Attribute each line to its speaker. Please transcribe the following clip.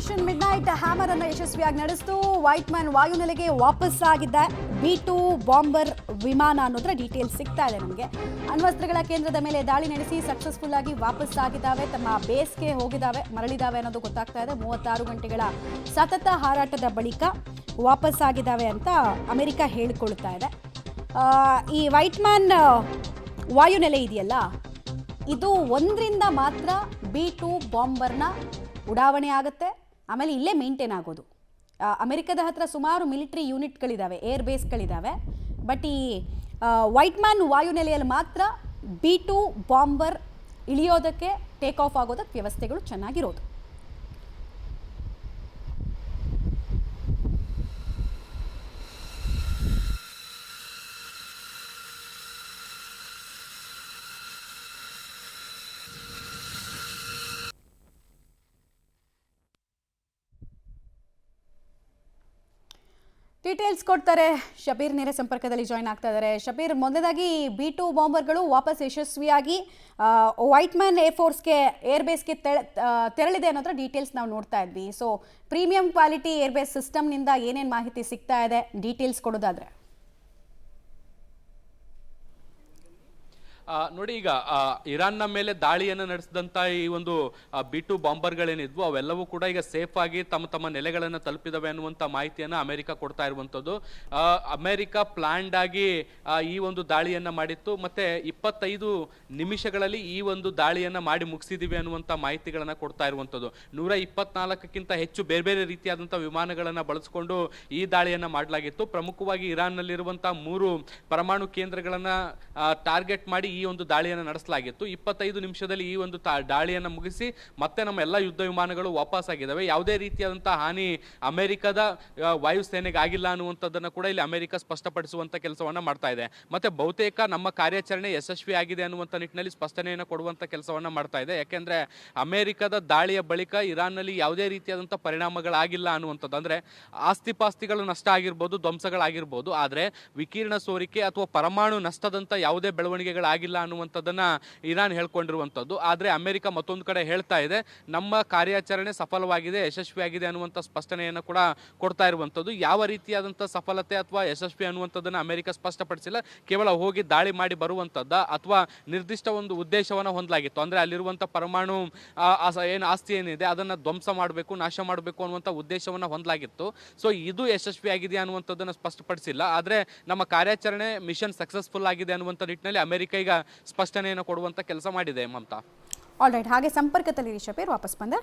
Speaker 1: Operation midnight hammer ಅನ್ನು ಯಶಸ್ವಿಯಾಗಿ ನಡೆಸಿತು. ವೈಟ್ ಮ್ಯಾನ್ ವಾಯುನೆಲೆಗೆ ವಾಪಸ್ ಆಗಿದ್ದ B2 ಬಾಂಬರ್ ವಿಮಾನ ಅನ್ನೋದ್ರ ಡೀಟೇಲ್ಸ್ ಸಿಗ್ತಾ ಇದೆ ನಮಗೆ. ಅಣ್ವಸ್ತ್ರಗಳ ಕೇಂದ್ರದ ಮೇಲೆ ದಾಳಿ ನಡೆಸಿ ಸಕ್ಸಸ್ಫುಲ್ ಆಗಿ ವಾಪಸ್ ಆಗಿದ್ದಾವೆ, ತಮ್ಮ ಬೇಸ್ಗೆ ಹೋಗಿದ್ದಾವೆ, ಮರಳಿದಾವೆ ಅನ್ನೋದು ಗೊತ್ತಾಗ್ತಾ ಇದೆ. 36 ಗಂಟೆಗಳ ಸತತ ಹಾರಾಟದ ಬಳಿಕ ವಾಪಸ್ ಆಗಿದ್ದಾವೆ ಅಂತ ಅಮೆರಿಕ ಹೇಳಿಕೊಳ್ತಾ ಇದೆ. ಈ ವೈಟ್ ಮ್ಯಾನ್ ವಾಯುನೆಲೆ ಇದೆಯಲ್ಲ, ಇದು ಒಂದರಿಂದ ಮಾತ್ರ B2 ಬಾಂಬರ್ನ ಉಡಾವಣೆ ಆಗುತ್ತೆ, ಆಮೇಲೆ ಇಲ್ಲೇ ಮೇಂಟೈನ್ ಆಗೋದು. ಅಮೆರಿಕದ ಹತ್ರ ಸುಮಾರು ಮಿಲಿಟರಿ ಯೂನಿಟ್ಗಳಿದ್ದಾವೆ, ಏರ್ ಬೇಸ್ಗಳಿದ್ದಾವೆ. ಬಟ್ ಈ ವೈಟ್ ಮ್ಯಾನ್ ವಾಯುನೆಲೆಯಲ್ಲಿ ಮಾತ್ರ B2 ಬಾಂಬರ್ ಇಳಿಯೋದಕ್ಕೆ, ಟೇಕ್ ಆಫ್ ಆಗೋದಕ್ಕೆ ವ್ಯವಸ್ಥೆಗಳು ಚೆನ್ನಾಗಿರೋದು. ಡೀಟೇಲ್ಸ್ ಕೊಡ್ತಾರೆ ಶಬೀರ್, ನೇರ ಸಂಪರ್ಕದಲ್ಲಿ ಜಾಯ್ನ್ ಆಗ್ತಾ ಇದ್ದಾರೆ. ಶಬೀರ್, ಮೊದಲನೇದಾಗಿ B2 ಬಾಂಬರ್ಗಳು ವಾಪಸ್ ಯಶಸ್ವಿಯಾಗಿ ವೈಟ್ ಮ್ಯಾನ್ ಏರ್ ಬೇಸ್ಗೆ ತೆರಳಿದೆ ಅನ್ನೋದ್ರ ಡೀಟೇಲ್ಸ್ ನಾವು ನೋಡ್ತಾ ಇದ್ವಿ. So premium quality air base ಸಿಸ್ಟಮ್ನಿಂದ ಏನೇನು ಮಾಹಿತಿ ಸಿಗ್ತಾ ಇದೆ, ಡೀಟೇಲ್ಸ್ ಕೊಡೋದಾದ್ರೆ?
Speaker 2: ನೋಡಿ, ಈಗ ಇರಾನ್ನ ಮೇಲೆ ದಾಳಿಯನ್ನು ನಡೆಸಿದಂಥ ಈ ಒಂದು B2 ಬಾಂಬರ್ಗಳೇನಿದ್ವು ಅವೆಲ್ಲವೂ ಕೂಡ ಈಗ ಸೇಫ್ ಆಗಿ ತಮ್ಮ ನೆಲೆಗಳನ್ನು ತಲುಪಿದವೆ ಅನ್ನುವಂಥ ಮಾಹಿತಿಯನ್ನು ಅಮೆರಿಕ ಕೊಡ್ತಾ ಇರುವಂಥದ್ದು. ಅಮೆರಿಕ ಪ್ಲಾನ್ಡ್ ಆಗಿ ಈ ಒಂದು ದಾಳಿಯನ್ನು ಮಾಡಿತ್ತು, ಮತ್ತೆ 25 ನಿಮಿಷಗಳಲ್ಲಿ ಈ ಒಂದು ದಾಳಿಯನ್ನು ಮಾಡಿ ಮುಗಿಸಿದೀವಿ ಅನ್ನುವಂಥ ಮಾಹಿತಿಗಳನ್ನು ಕೊಡ್ತಾ ಇರುವಂಥದ್ದು. 124ಕ್ಕಿಂತ ಹೆಚ್ಚು ಬೇರೆ ಬೇರೆ ರೀತಿಯಾದಂಥ ವಿಮಾನಗಳನ್ನು ಬಳಸಿಕೊಂಡು ಈ ದಾಳಿಯನ್ನು ಮಾಡಲಾಗಿತ್ತು. ಪ್ರಮುಖವಾಗಿ ಇರಾನ್ನಲ್ಲಿರುವಂಥ 3 ಪರಮಾಣು ಕೇಂದ್ರಗಳನ್ನು ಟಾರ್ಗೆಟ್ ಮಾಡಿ ಈ ಒಂದು ದಾಳಿಯನ್ನು ನಡೆಸಲಾಗಿತ್ತು. 25 ನಿಮಿಷದಲ್ಲಿ ಈ ಒಂದು ದಾಳಿಯನ್ನು ಮುಗಿಸಿ ಮತ್ತೆ ನಮ್ಮ ಎಲ್ಲ ಯುದ್ಧ ವಿಮಾನಗಳು ವಾಪಸ್ ಆಗಿದ್ದಾವೆ. ಯಾವುದೇ ರೀತಿಯಾದಂತಹ ಹಾನಿ ಅಮೆರಿಕದ ವಾಯುಸೇನೆಗೆ ಆಗಿಲ್ಲ ಅನ್ನುವಂಥದ್ದನ್ನು ಕೂಡ ಇಲ್ಲಿ ಅಮೆರಿಕ ಸ್ಪಷ್ಟಪಡಿಸುವಂತ ಕೆಲಸವನ್ನ ಮಾಡ್ತಾ ಇದೆ. ಮತ್ತೆ ಬಹುತೇಕ ನಮ್ಮ ಕಾರ್ಯಾಚರಣೆ ಯಶಸ್ವಿ ಆಗಿದೆ ಅನ್ನುವಂಥ ನಿಟ್ಟಿನಲ್ಲಿ ಸ್ಪಷ್ಟನೆಯನ್ನು ಕೊಡುವಂತ ಕೆಲಸವನ್ನ ಮಾಡ್ತಾ ಇದೆ. ಯಾಕೆಂದ್ರೆ ಅಮೆರಿಕದ ದಾಳಿಯ ಬಳಿಕ ಇರಾನ್ನಲ್ಲಿ ಯಾವುದೇ ರೀತಿಯಾದಂತಹ ಪರಿಣಾಮಗಳಾಗಿಲ್ಲ ಅನ್ನುವಂಥದ್ದು. ಅಂದ್ರೆ ಆಸ್ತಿಪಾಸ್ತಿಗಳು ನಷ್ಟ ಆಗಿರ್ಬೋದು, ಧ್ವಂಸಗಳಾಗಿರ್ಬೋದು, ಆದ್ರೆ ವಿಕಿರಣ ಸೋರಿಕೆ ಅಥವಾ ಪರಮಾಣು ನಷ್ಟದಂತ ಯಾವುದೇ ಬೆಳವಣಿಗೆಗಳಾಗಿಲ್ಲ ಅನ್ನುವಂಥದ್ದನ್ನ ಇರಾನ್ ಹೇಳ್ಕೊಂಡಿರುವಂಥದ್ದು. ಆದ್ರೆ ಅಮೆರಿಕ ಮತ್ತೊಂದು ಕಡೆ ಹೇಳ್ತಾ ಇದೆ, ನಮ್ಮ ಕಾರ್ಯಾಚರಣೆ ಸಫಲವಾಗಿದೆ, ಯಶಸ್ವಿಯಾಗಿದೆ ಅನ್ನುವಂಥ ಸ್ಪಷ್ಟನೆಯನ್ನು ಕೂಡ ಕೊಡ್ತಾ ಇರುವಂಥದ್ದು. ಯಾವ ರೀತಿಯಾದಂಥ ಸಫಲತೆ ಅಥವಾ ಯಶಸ್ವಿ ಅನ್ನುವಂಥದ್ದನ್ನ ಅಮೆರಿಕ ಸ್ಪಷ್ಟಪಡಿಸಿಲ್ಲ. ಕೇವಲ ಹೋಗಿ ದಾಳಿ ಮಾಡಿ ಬರುವಂಥದ್ದ ಅಥವಾ ನಿರ್ದಿಷ್ಟ ಒಂದು ಉದ್ದೇಶವನ್ನು ಹೊಂದಲಾಗಿತ್ತು. ಅಂದ್ರೆ ಅಲ್ಲಿರುವಂಥ ಪರಮಾಣು ಏನು ಆಸ್ತಿ ಏನಿದೆ ಅದನ್ನ ಧ್ವಂಸ ಮಾಡಬೇಕು, ನಾಶ ಮಾಡಬೇಕು ಅನ್ನುವಂಥ ಉದ್ದೇಶವನ್ನು ಹೊಂದಲಾಗಿತ್ತು. ಸೊ ಇದು ಯಶಸ್ವಿಯಾಗಿದೆ ಅನ್ನುವಂಥದ್ದನ್ನು ಸ್ಪಷ್ಟಪಡಿಸಿಲ್ಲ. ಆದ್ರೆ ನಮ್ಮ ಕಾರ್ಯಾಚರಣೆ ಮಿಷನ್ ಸಕ್ಸಸ್ಫುಲ್ ಆಗಿದೆ ಅನ್ನುವಂಥ ನಿಟ್ಟಿನಲ್ಲಿ ಅಮೆರಿಕ ಈಗ ಸ್ಪಷ್ಟನೆಯನ್ನು ಕೊಡುವಂತ ಕೆಲಸ ಮಾಡಿದೆ. ಮಮತಾ,
Speaker 1: ಆಲ್ ರೈಟ್, ಹಾಗೆ ಸಂಪರ್ಕದಲ್ಲಿ ಶಬೀರ್ ವಾಪಸ್ ಬಂದೆ.